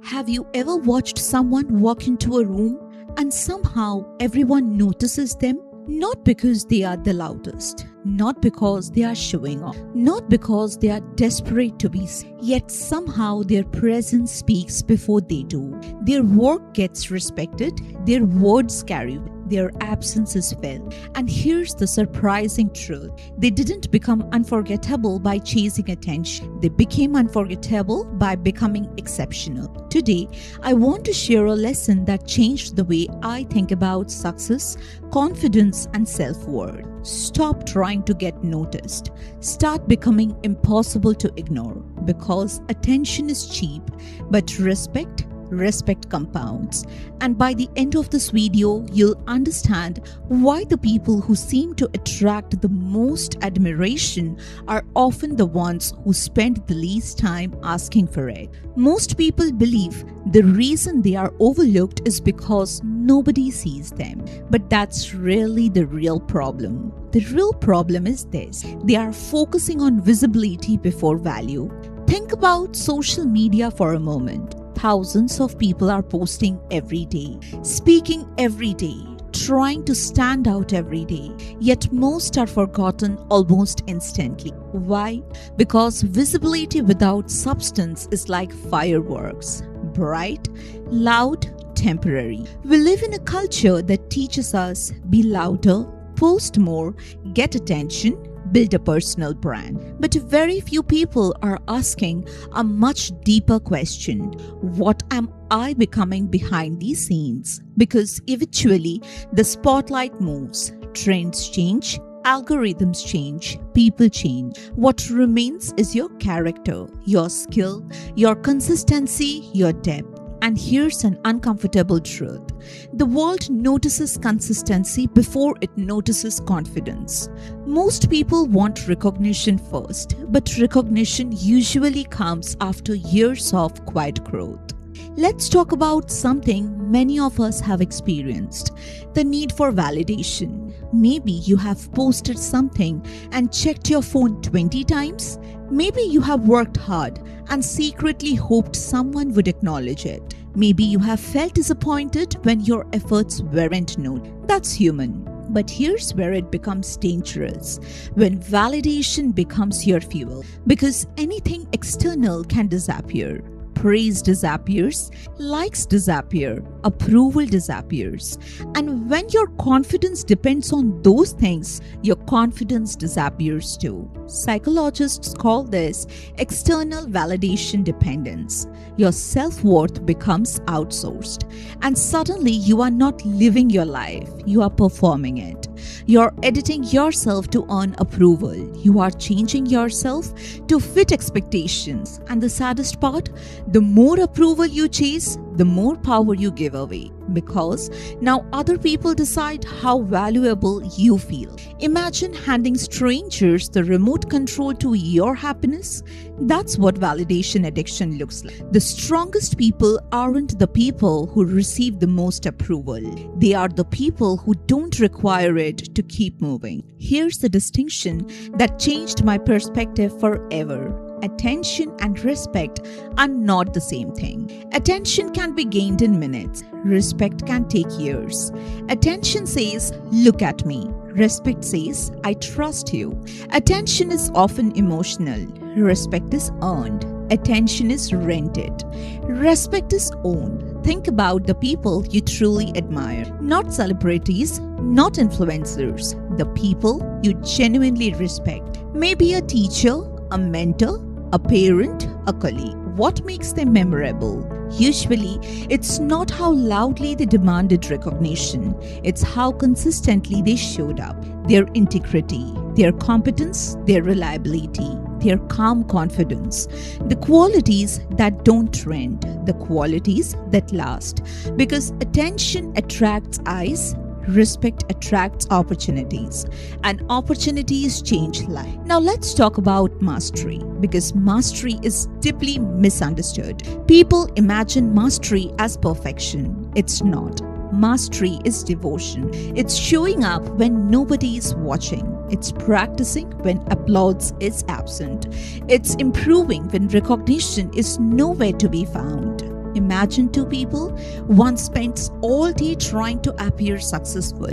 Have you ever watched someone walk into a room and somehow everyone notices them? Not because they are the loudest, not because they are showing off, not because they are desperate to be seen, yet somehow their presence speaks before they do. Their work gets respected, their words carry weight, their absence is felt. And here's the surprising truth. They didn't become unforgettable by chasing attention. They became unforgettable by becoming exceptional. Today, I want to share a lesson that changed the way I think about success, confidence, and self-worth. Stop trying to get noticed. Start becoming impossible to ignore, because attention is cheap, but respect compounds. And by the end of this video, you'll understand why the people who seem to attract the most admiration are often the ones who spend the least time asking for it. Most people believe the reason they are overlooked is because nobody sees them. But that's really the real problem. The real problem is this: they are focusing on visibility before value. Think about social media for a moment. Thousands of people are posting every day, speaking every day, trying to stand out every day, yet most are forgotten almost instantly. Why? Because visibility without substance is like fireworks: bright, loud, temporary. We live in a culture that teaches us be louder, post more, get attention, build a personal brand. But very few people are asking a much deeper question: what am I becoming behind these scenes? Because eventually the spotlight moves, trends change, algorithms change, people change. What remains is your character, your skill, your consistency, your depth. And here's an uncomfortable truth. The world notices consistency before it notices confidence. Most people want recognition first, but recognition usually comes after years of quiet growth. Let's talk about something many of us have experienced: the need for validation. Maybe you have posted something and checked your phone 20 times. Maybe you have worked hard and secretly hoped someone would acknowledge it. Maybe you have felt disappointed when your efforts weren't noticed. That's human. But here's where it becomes dangerous: when validation becomes your fuel. Because anything external can disappear. Praise disappears, likes disappear, approval disappears. And when your confidence depends on those things, your confidence disappears too. Psychologists call this external validation dependence. Your self-worth becomes outsourced, and suddenly you are not living your life, you are performing it. You're editing yourself to earn approval. You are changing yourself to fit expectations. And the saddest part, the more approval you chase, the more power you give away. Because now other people decide how valuable you feel. Imagine handing strangers the remote control to your happiness. That's what validation addiction looks like. The strongest people aren't the people who receive the most approval. They are the people who don't require it to keep moving. Here's the distinction that changed my perspective forever. Attention and respect are not the same thing. Attention can be gained in minutes. Respect can take years. Attention says, "Look at me." Respect says, "I trust you." Attention is often emotional. Respect is earned. Attention is rented. Respect is owned. Think about the people you truly admire. Not celebrities, not influencers. The people you genuinely respect. Maybe a teacher, a mentor, a parent, a colleague. What makes them memorable? Usually, it's not how loudly they demanded recognition. It's how consistently they showed up. Their integrity, their competence, their reliability, their calm confidence. The qualities that don't trend, the qualities that last. Because attention attracts eyes, respect attracts opportunities, and opportunities change life. Now let's talk about mastery, because mastery is deeply misunderstood. People imagine mastery as perfection. It's not. Mastery is devotion. It's showing up when nobody is watching. It's practicing when applause is absent. It's improving when recognition is nowhere to be found. Imagine two people. One spends all day trying to appear successful.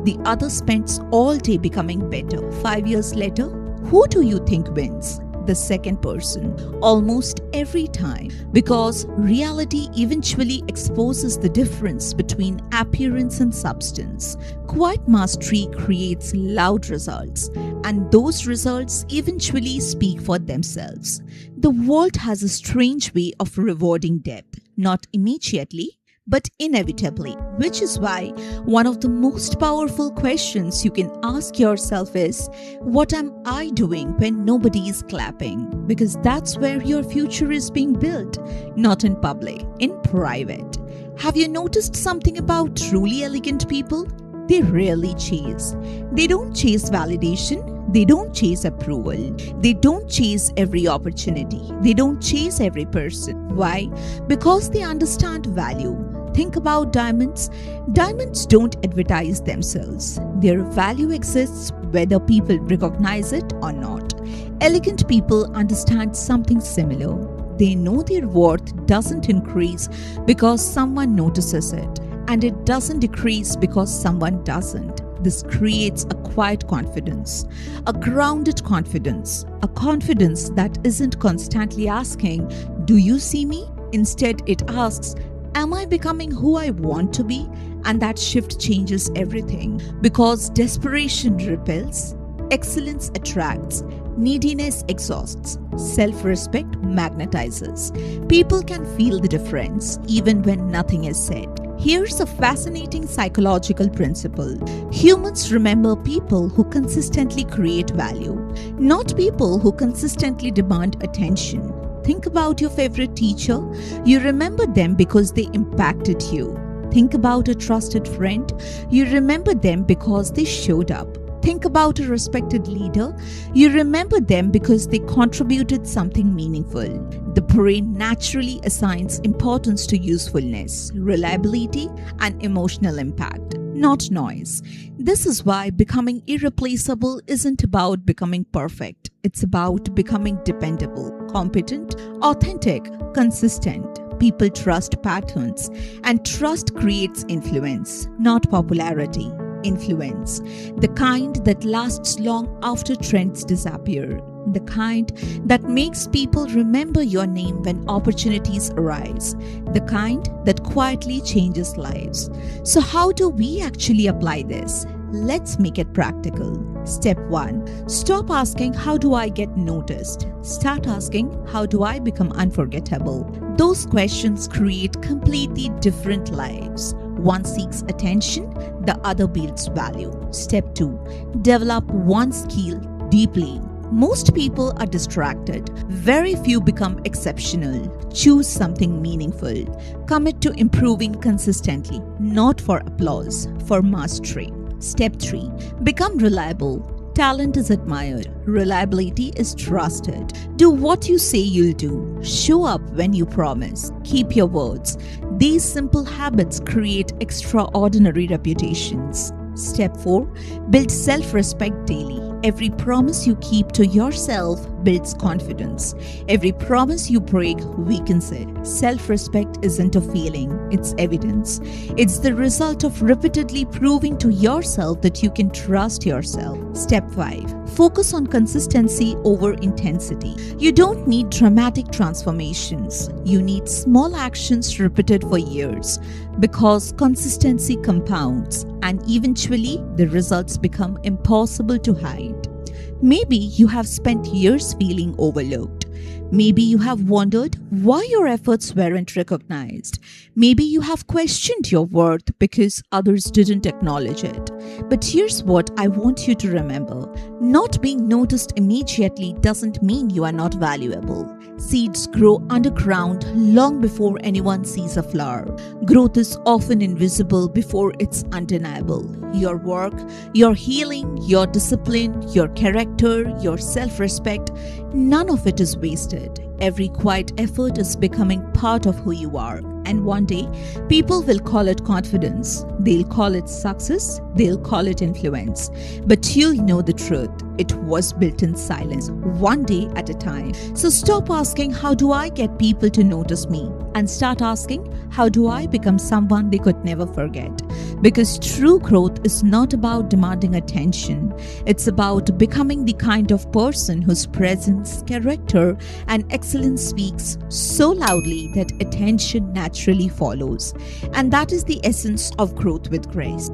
The other spends all day becoming better. 5 years later, who do you think wins? The second person, almost every time, because reality eventually exposes the difference between appearance and substance. Quiet mastery creates loud results, and those results eventually speak for themselves. The world has a strange way of rewarding depth, not immediately, but inevitably, which is why one of the most powerful questions you can ask yourself is, what am I doing when nobody is clapping? Because that's where your future is being built, not in public, in private. Have you noticed something about truly elegant people? They rarely chase. They don't chase validation. They don't chase approval. They don't chase every opportunity. They don't chase every person. Why? Because they understand value. Think about diamonds. Diamonds don't advertise themselves. Their value exists whether people recognize it or not. Elegant people understand something similar. They know their worth doesn't increase because someone notices it, and it doesn't decrease because someone doesn't. This creates a quiet confidence, a grounded confidence, a confidence that isn't constantly asking, "Do you see me?" Instead, it asks, "Am I becoming who I want to be?" And that shift changes everything, because desperation repels, excellence attracts, neediness exhausts, self-respect magnetizes. People can feel the difference even when nothing is said. Here's a fascinating psychological principle. Humans remember people who consistently create value, not people who consistently demand attention. Think about your favorite teacher. You remember them because they impacted you. Think about a trusted friend. You remember them because they showed up. Think about a respected leader. You remember them because they contributed something meaningful. The brain naturally assigns importance to usefulness, reliability, and emotional impact, not noise. This is why becoming irreplaceable isn't about becoming perfect. It's about becoming dependable, competent, authentic, consistent. People trust patterns, and trust creates influence, not popularity. Influence, the kind that lasts long after trends disappear, the kind that makes people remember your name when opportunities arise, the kind that quietly changes lives. So how do we actually apply this? Let's make it practical. Step 1. Stop asking, "How do I get noticed?" Start asking, "How do I become unforgettable?" Those questions create completely different lives. One seeks attention, the other builds value. Step 2. Develop one skill deeply. Most people are distracted. Very few become exceptional. Choose something meaningful. Commit to improving consistently, not for applause, for mastery. Step 3. Become reliable. Talent is admired. Reliability is trusted. Do what you say you'll do. Show up when you promise. Keep your words. These simple habits create extraordinary reputations. Step 4. Build self-respect daily. Every promise you keep to yourself builds confidence. Every promise you break weakens it. Self-respect isn't a feeling, it's evidence. It's the result of repeatedly proving to yourself that you can trust yourself. Step 5. Focus on consistency over intensity. You don't need dramatic transformations. You need small actions repeated for years, because consistency compounds, and eventually the results become impossible to hide. Maybe you have spent years feeling overlooked. Maybe you have wondered why your efforts weren't recognized. Maybe you have questioned your worth because others didn't acknowledge it. But here's what I want you to remember. Not being noticed immediately doesn't mean you are not valuable. Seeds grow underground long before anyone sees a flower. Growth is often invisible before it's undeniable. Your work, your healing, your discipline, your character, your self-respect, none of it is wasted. Every quiet effort is becoming part of who you are. And one day, people will call it confidence, they'll call it success, they'll call it influence. But you'll know the truth. It was built in silence, one day at a time. So stop asking, how do I get people to notice me? And start asking, how do I become someone they could never forget? Because true growth is not about demanding attention. It's about becoming the kind of person whose presence, character, and excellence speaks so loudly that attention naturally follows. And that is the essence of growth with grace.